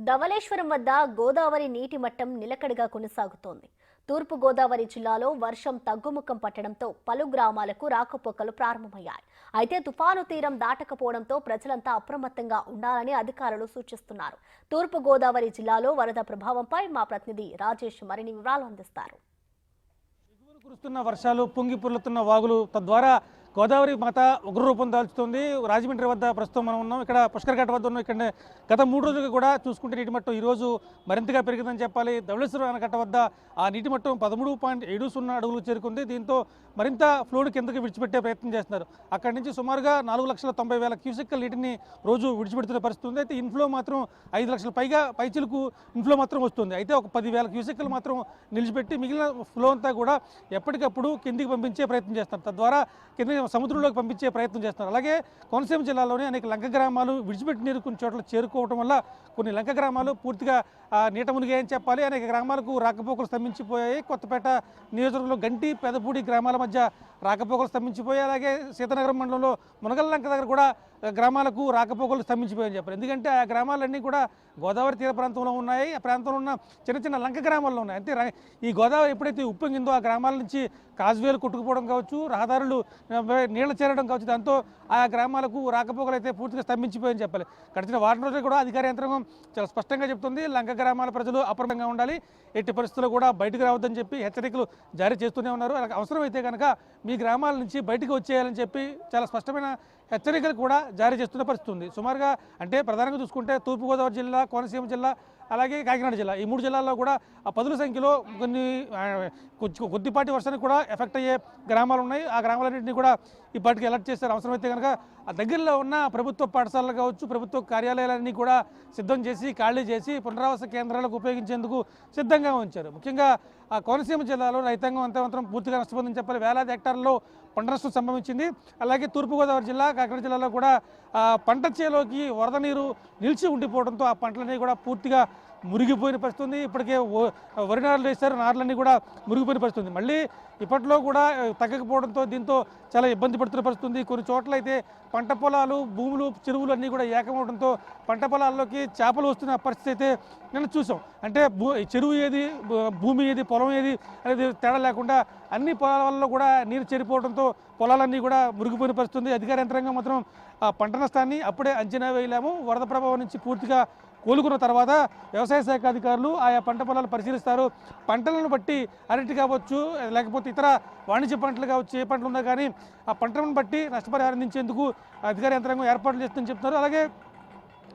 ధవళేశ్వరం వద్ద గోదావరి నీటి మట్టం నిలకడగా కొనసాగుతోంది. తూర్పు గోదావరి జిల్లాలో వర్షం తగ్గుముఖం పట్టడంతో పలు గ్రామాలకు రాకపోకలు ప్రారంభమయ్యాయి. అయితే తుఫాను తీరం దాటకపోవడంతో ప్రజలంతా అప్రమత్తంగా ఉండాలని అధికారులు సూచిస్తున్నారు. తూర్పు గోదావరి జిల్లాలో వరద ప్రభావంపై మా ప్రతినిధి రాజేష్ మరిన్ని వివరాలు అందిస్తారు. కురుస్తున్న వర్షాలు, పొంగి పొర్లుతున్న వాగులు తద్వారా గోదావరి మాత ఉగ్రరూపం దాల్చుతుంది. రాజమండ్రి వద్ద ప్రస్తుతం మనం ఉన్నాం. ఇక్కడ పుష్కర్ ఘాట్ వద్ద ఉన్నాం. ఇక్కడ గత 3 రోజులుగా కూడా చూసుకుంటే నీటి మట్టం ఈరోజు మరింతగా పెరిగిందని చెప్పాలి. ధవళేశ్వరం ఆనకట్ట వద్ద ఆ నీటి మట్టం 13.70 అడుగులు చేరుకుంది. దీంతో మరింత ఫ్లోను కిందకి విడిచిపెట్టే ప్రయత్నం చేస్తున్నారు. అక్కడి నుంచి సుమారుగా 4,90,000 క్యూసెక్కుల నీటిని రోజు విడిచిపెడుతున్న పరిస్థితి ఉంది. అయితే ఇన్ఫ్లో మాత్రం 5 లక్షల పైగా పైచిలకు ఇన్ఫ్లో మాత్రం వస్తుంది. అయితే ఒక 10,000 క్యూసెక్కులు మాత్రం నిలిచిపెట్టి మిగిలిన ఫ్లో అంతా కూడా ఎప్పటికప్పుడు కిందికి పంపించే ప్రయత్నం చేస్తారు. తద్వారా కింద సముద్రంలోకి పంపించే ప్రయత్నం చేస్తున్నారు. అలాగే కోనసీమ జిల్లాలోని అనేక లంక గ్రామాలు విడిచిపెట్టి నీరు కొన్ని చోట్ల చేరుకోవడం వల్ల కొన్ని లంక గ్రామాలు పూర్తిగా నీట మునిగాయని చెప్పాలి. అనేక గ్రామాలకు రాకపోకలు స్తంభించిపోయాయి. కొత్తపేట నియోజకవర్గంలో గంటి, పెదపూడి గ్రామాల మధ్య రాకపోకలు స్తంభించిపోయాయి. అలాగే సీతానగరం మండలంలో మునగల లంక దగ్గర కూడా గ్రామాలకు రాకపోకలు స్తంభించిపోయాయని చెప్పారు. ఎందుకంటే ఆ గ్రామాలన్నీ కూడా గోదావరి తీర ప్రాంతంలో ఉన్నాయి. ఆ ప్రాంతంలో ఉన్న చిన్న చిన్న లంక గ్రామాల్లో ఉన్నాయి. అంటే ఈ గోదావరి ఎప్పుడైతే ఉప్పొంగిందో ఆ గ్రామాల నుంచి కాజువేలు కొట్టుకుపోవడం కావచ్చు, రహదారులు నీళ్లు చేరడం కావచ్చు, దాంతో ఆ గ్రామాలకు రాకపోకలు అయితే పూర్తిగా స్తంభించిపోయని చెప్పాలి. గడిచిన వారం రోజులు కూడా అధికార యంత్రాంగం చాలా స్పష్టంగా చెప్తుంది, లంక గ్రామాల ప్రజలు అప్రమత్తంగా ఉండాలి, ఎట్టి పరిస్థితుల్లో కూడా బయటకు రావద్దని చెప్పి హెచ్చరికలు జారీ చేస్తూనే ఉన్నారు. అవసరమైతే కనుక మీ గ్రామాల నుంచి బయటకు వచ్చేయాలని చెప్పి చాలా స్పష్టమైన హెచ్చరికలు కూడా జారీ చేస్తున్న పరిస్థితి ఉంది. సుమారుగా అంటే ప్రధానంగా చూసుకుంటే తూర్పుగోదావరి జిల్లా, కోనసీమ జిల్లా, అలాగే కాకినాడ జిల్లా, ఈ 3 జిల్లాల్లో కూడా ఆ పదుల సంఖ్యలో కొన్ని కొద్దిపాటి వర్షానికి కూడా ఎఫెక్ట్ అయ్యే గ్రామాలు ఉన్నాయి. ఆ గ్రామాలన్నింటినీ కూడా ఇప్పటికి అలర్ట్ చేస్తారు. అవసరమైతే కనుక ఆ దగ్గరలో ఉన్న ప్రభుత్వ పాఠశాలలు కావచ్చు, ప్రభుత్వ కార్యాలయాలన్నీ కూడా సిద్ధం చేసి ఖాళీ చేసి పునరావాస కేంద్రాలకు ఉపయోగించేందుకు సిద్ధంగా ఉంచారు. ముఖ్యంగా ఆ కోనసీమ జిల్లాలో రైతాంగం అంతా మాత్రం పూర్తిగా నష్టపోతుందని చెప్పాలి. వేలాది హెక్టార్లలో పంట నష్టం సంభవించింది. అలాగే తూర్పుగోదావరి జిల్లా, కాకినాడ జిల్లాలో కూడా పంట చేలోకి వరద నీరు నిలిచి ఉండిపోవడంతో ఆ పంటలన్నీ కూడా పూర్తిగా మురిగిపోయిన పరిస్థితి ఉంది. ఇప్పటికే వరి నారులు వేశారు, నారులన్నీ కూడా మురిగిపోయిన పరిస్థితి ఉంది. మళ్ళీ ఇప్పట్లో కూడా తగ్గకపోవడంతో దీంతో చాలా ఇబ్బంది పడుతున్న పరిస్థితి ఉంది. కొన్ని చోట్ల అయితే పంట పొలాలు, భూములు, చెరువులు అన్నీ కూడా ఏకమవడంతో పంట పొలాల్లోకి చేపలు వస్తున్న పరిస్థితి అయితే నేను చూసాం. అంటే చెరువు ఏది, భూమి ఏది, పొలం ఏది అనేది తేడా లేకుండా అన్ని పొలాలలో కూడా నీరు చేరిపోవడంతో పొలాలన్నీ కూడా మురిగిపోయిన పరిస్థితి ఉంది. అధికార యంత్రాంగం మాత్రం పంట నష్టాన్ని అప్పుడే అంచనా వేయలేము, వరద ప్రభావం నుంచి పూర్తిగా కోలుకున్న తర్వాత వ్యవసాయ శాఖ అధికారులు ఆయా పంట పొలాలు పరిశీలిస్తారు. పంటలను బట్టి అరటి కావచ్చు, లేకపోతే ఇతర వాణిజ్య పంటలు కావచ్చు, ఏ పంటలు ఉన్నా కానీ ఆ పంటలను బట్టి నష్టపరిహారం అందించేందుకు అధికార యంత్రాంగం ఏర్పాట్లు చేస్తుందని చెప్తున్నారు. అలాగే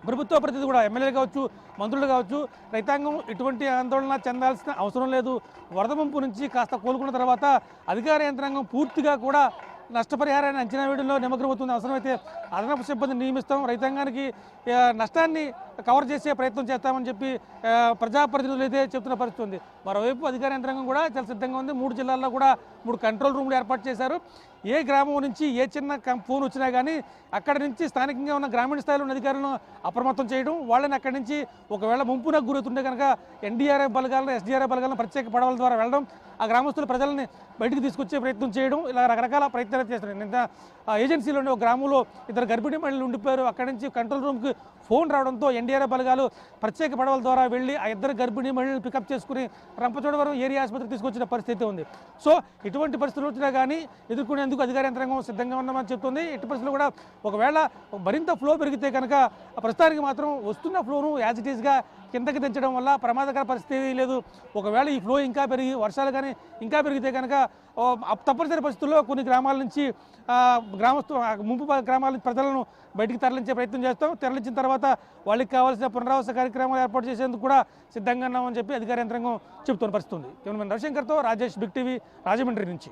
ప్రభుత్వ ప్రతినిధి కూడా, ఎమ్మెల్యేలు కావచ్చు, మంత్రులు కావచ్చు, రైతాంగం ఎటువంటి ఆందోళన చెందాల్సిన అవసరం లేదు. వరద ముంపు నుంచి కాస్త కోలుకున్న తర్వాత అధికార యంత్రాంగం పూర్తిగా కూడా నష్టపరిహారాన్ని అంచనా వేయడంలో నిమగ్నమవుతుంది. అవసరమైతే అదనపు సిబ్బందిని నియమిస్తాం, రైతాంగానికి నష్టాన్ని కవర్ చేసే ప్రయత్నం చేస్తామని చెప్పి ప్రజాప్రతినిధులు అయితే చెప్తున్న పరిస్థితి ఉంది. మరోవైపు అధికార యంత్రాంగం కూడా చాలా సిద్ధంగా ఉంది. 3 జిల్లాల్లో కూడా 3 కంట్రోల్ రూమ్లు ఏర్పాటు చేశారు. ఏ గ్రామం నుంచి ఏ చిన్న ఫోన్ వచ్చినా కానీ అక్కడి నుంచి స్థానికంగా ఉన్న గ్రామీణ స్థాయిలో ఉన్న అధికారులను అప్రమత్తం చేయడం, వాళ్ళని అక్కడి నుంచి ఒకవేళ ముంపునకు గురవుతుంటే కనుక ఎన్డీఆర్ఎఫ్ బలగాలను, ఎస్డీఆర్ఎఫ్ బలగాలను ప్రత్యేక పడవల ద్వారా వెళ్ళడం, ఆ గ్రామస్తుల ప్రజల్ని బయటకు తీసుకొచ్చే ప్రయత్నం చేయడం, ఇలా రకరకాల ప్రయత్నాలు చేస్తున్నారు. నిన్న ఏజెన్సీలోని ఒక గ్రామంలో 2 గర్భిణీ మహిళలు ఉండిపోయారు. అక్కడి నుంచి కంట్రోల్ రూమ్కి ఫోన్ రావడంతో ఎన్డీఆర్ఎఫ్ బలగాలు ప్రత్యేక పడవల ద్వారా వెళ్ళి ఆ 2 గర్భిణీ మహిళలను పికప్ చేసుకుని రంపచోడవరం ఏరియా ఆసుపత్రికి తీసుకొచ్చిన పరిస్థితి ఉంది. సో ఇటువంటి పరిస్థితులు వచ్చినా కానీ ఎదుర్కొనేందుకు అధికార యంత్రాంగం సిద్ధంగా ఉన్నామని చెప్తుంది. ఇటు పరిస్థితులు కూడా ఒకవేళ మరింత ఫ్లో పెరిగితే కనుక ప్రస్తుతానికి మాత్రం వస్తున్న ఫ్లోను యాజ్ ఇట్ ఈస్గా కిందకి దించడం వల్ల ప్రమాదకర పరిస్థితి లేదు. ఒకవేళ ఈ ఫ్లో ఇంకా పెరిగి వర్షాలు కానీ ఇంకా పెరిగితే కనుక తప్పనిసరి పరిస్థితుల్లో కొన్ని గ్రామాల నుంచి ముంపు గ్రామాల నుంచి ప్రజలను బయటికి తరలించే ప్రయత్నం చేస్తాం. తరలించిన తర్వాత వాళ్ళకి కావాల్సిన పునరావాస కార్యక్రమాలు ఏర్పాటు చేసేందుకు కూడా సిద్ధంగా ఉన్నామని చెప్పి అధికార యంత్రాంగం చెబుతున్న పరిస్థితి ఉంది. కెమెరామెన్ రవిశంకర్తో రాజేష్, బిగ్ టీవీ, రాజమండ్రి నుంచి.